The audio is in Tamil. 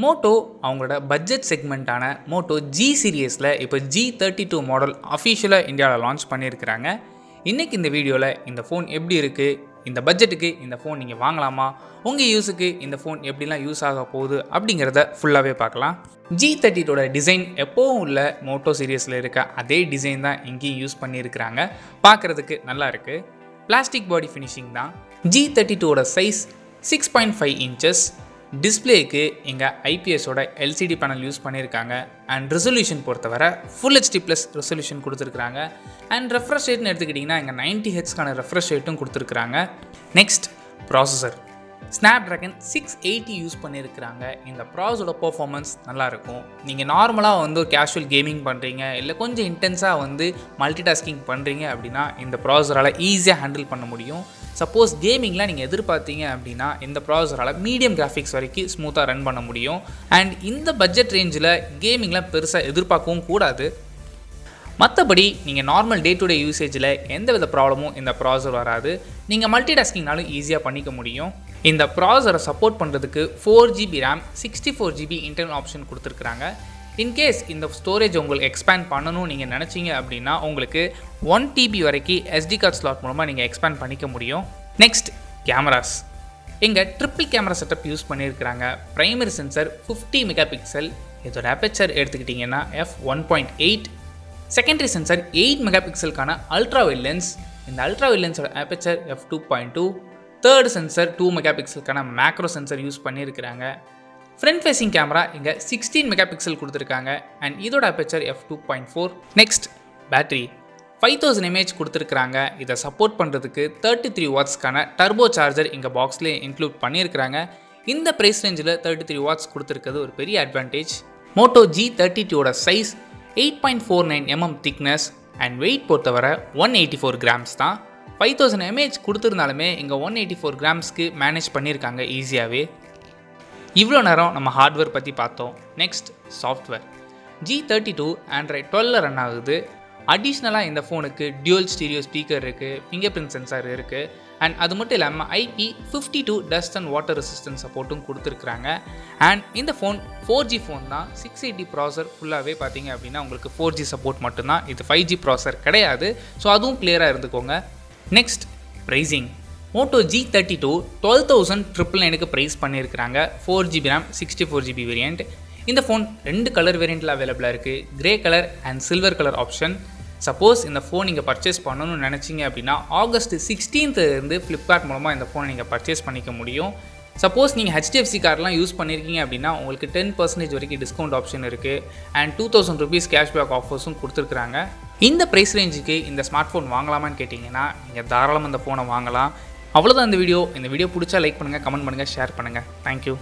மோட்டோ அவங்களோட பட்ஜெட் செக்மெண்ட்டான மோட்டோ ஜி சீரியஸில் இப்போ G32 மாடல் அஃபிஷியலாக இந்தியாவில் லான்ச் பண்ணியிருக்கிறாங்க. இன்றைக்கி இந்த வீடியோவில் இந்த ஃபோன் எப்படி இருக்குது, இந்த பட்ஜெட்டுக்கு இந்த ஃபோன் நீங்கள் வாங்கலாமா, உங்கள் யூஸுக்கு இந்த ஃபோன் எப்படிலாம் யூஸ் ஆக போகுது அப்படிங்கிறத ஃபுல்லாகவே பார்க்கலாம். G32 டிசைன் எப்போவும் உள்ள மோட்டோ சீரியஸில் இருக்க அதே டிசைன் தான் இங்கேயும் யூஸ் பண்ணியிருக்கிறாங்க. பார்க்குறதுக்கு நல்லா இருக்குது. பிளாஸ்டிக் பாடி ஃபினிஷிங் தான். G32 size 6.5 inches. டிஸ்பிளேக்கு இங்கே ஐபிஎஸோட எல்சிடி பேனல் யூஸ் பண்ணியிருக்காங்க. அண்ட் ரெசல்யூஷன் பொறுத்தவரை ஃபுல் ஹெச்டி ப்ளஸ் ரெசல்யூஷன் கொடுத்துருக்குறாங்க. அண்ட் ரெஃப்ரெஷ் ரேட்னு எடுத்துக்கிட்டிங்கன்னா இங்கே 90 ஹெட்ஸ்க்கான ரெஃப்ரெஷ் ரேட்டும் கொடுத்துருக்குறாங்க. நெக்ஸ்ட் ப்ராசஸர் ஸ்னாப்ட்ராகன் 680 யூஸ் பண்ணியிருக்கிறாங்க. இந்த ப்ராசஸோட பர்ஃபார்மன்ஸ் நல்லாயிருக்கும். நீங்கள் நார்மலாக ஒரு கேஷுவல் கேமிங் பண்ணுறீங்க, இல்லை கொஞ்சம் இன்டென்ஸாக மல்டி டாஸ்கிங் பண்ணுறீங்க அப்படின்னா இந்த ப்ராசஸரால் ஈஸியாக ஹேண்டில் பண்ண முடியும். சப்போஸ் கேமிங்லாம் நீங்கள் எதிர்பார்த்தீங்க அப்படின்னா இந்த ப்ராசஸரால் மீடியம் கிராஃபிக்ஸ் வரைக்கும் ஸ்மூத்தாக ரன் பண்ண முடியும். அண்ட் இந்த பட்ஜெட் ரேஞ்சில் கேமிங்லாம் பெருசாக எதிர்பார்க்கவும் கூடாது. மற்றபடி நீங்கள் நார்மல் டே டு டே யூசேஜில் எந்தவித ப்ராப்ளமும் இந்த ப்ராசஸர் வராது. நீங்கள் மல்டி டாஸ்கிங்னாலும் ஈஸியாக பண்ணிக்க முடியும். இந்த ப்ராசஸரை சப்போர்ட் பண்ணுறதுக்கு 4GB RAM 64GB internal option கொடுத்துருக்குறாங்க. இன்கேஸ் இந்த ஸ்டோரேஜ் உங்களுக்கு எக்ஸ்பேண்ட் பண்ணணும்னு நீங்கள் நினச்சிங்க அப்படின்னா உங்களுக்கு 1TB வரைக்கும் SD கார்ட் ஸ்லாட் மூலமாக நீங்கள் எக்ஸ்பேண்ட் பண்ணிக்க முடியும். Next cameras. இங்கே ட்ரிபிள் கேமரா செட்டப் யூஸ் பண்ணியிருக்கிறாங்க. Primary sensor 50 mega pixel. இதோட அபெச்சர் எடுத்துக்கிட்டிங்கன்னா f1.8. செகண்டரி சென்சர் 8 மெகா பிக்சலுக்கான அல்ட்ரா வைட் லென்ஸ். இந்த அல்ட்ரா வைட் லென்ஸோட aperture f2.2. Third sensor 2 mega பிக்சலுக்கான மேக்ரோ சென்சர் யூஸ் பண்ணியிருக்கிறாங்க. ஃப்ரண்ட் ஃபேஸிங் கேமரா இங்கே 16 மெகா பிக்சல் கொடுத்துருக்காங்க. அண்ட் இதோட அபெச்சர் f2.4. நெக்ஸ்ட் பேட்டரி 5000 mAh கொடுத்துருக்குறாங்க. இதை சப்போர்ட் பண்ணுறதுக்கு 33 வாட்ஸ்க்கான டர்போ சார்ஜர் இங்கே பாக்ஸ்லேயே இன்க்ளூட் பண்ணியிருக்கிறாங்க. இந்த ப்ரைஸ் ரேஞ்சில் 33 வாட்ஸ் கொடுத்துருக்கிறது ஒரு பெரிய advantage. Moto G32 size 8.49 mm thickness and weight பொறுத்தவரை 184 கிராம்ஸ் தான். 5000 mAh கொடுத்துருந்தாலுமே இங்கே 184 கிராம்ஸ்க்கு மேனேஜ் பண்ணியிருக்காங்க ஈஸியாகவே. இவ்வளோ நேரம் நம்ம ஹார்ட்வேர் பற்றி பார்த்தோம். Next software. G32 Android 12 run ஆகுது. அடிஷ்னலாக இந்த ஃபோனுக்கு டியூவல் ஸ்டீரியோ ஸ்பீக்கர் இருக்குது, ஃபிங்கர் பிரிண்ட் சென்சார் இருக்குது. அண்ட் அது மட்டும் இல்லாமல் IP52 dust and water resistance சப்போர்ட்டும் கொடுத்துருக்குறாங்க. அண்ட் இந்த ஃபோன் 4G ஃபோன் தான். 680 ப்ராசர் ஃபுல்லாகவே பார்த்தீங்க அப்படின்னா உங்களுக்கு 4G சப்போர்ட் மட்டும்தான். இது 5G ப்ராசர் கிடையாது. ஸோ அதுவும் கிளியராக இருந்துக்கோங்க. Next pricing. மோட்டோ G32 12,999க்கு ப்ரைஸ் பண்ணியிருக்கிறாங்க. 4GB RAM 64GB variant. இந்த ஃபோன் 2 கலர் வேரியண்ட்டில் அவைலபிளாக இருக்குது. Grey colour and silver colour option. Suppose இந்த ஃபோன் நீங்கள் பர்ச்சேஸ் பண்ணணும்னு நினச்சிங்க அப்படின்னா ஆகஸ்ட் 16th இருந்து ஃப்ளிப்கார்ட் மூலமாக இந்த ஃபோனை நீங்கள் பர்ச்சேஸ் பண்ணிக்க முடியும். சப்போஸ் நீங்கள் HDFC கார்டெலாம் யூஸ் பண்ணியிருக்கீங்க அப்படின்னா உங்களுக்கு 10% வரைக்கும் டிஸ்கவுண்ட் ஆப்ஷன் இருக்குது. அண்ட் 2000 rupees கேஷ்பேக் ஆஃபர்ஸும் கொடுத்துருக்குறாங்க. இந்த ப்ரைஸ் ரேஞ்சுக்கு இந்த ஸ்மார்ட் ஃபோன் வாங்கலாமான்னு கேட்டிங்கன்னா நீங்கள் தாராளமாக இந்த ஃபோனை வாங்கலாம். அவ்வளோதான் இந்த வீடியோ. இந்த வீடியோ பிடிச்சா லைக் பண்ணுங்கள், கமெண்ட் பண்ணுங்கள், ஷேர் பண்ணுங்கள். தேங்க்யூ.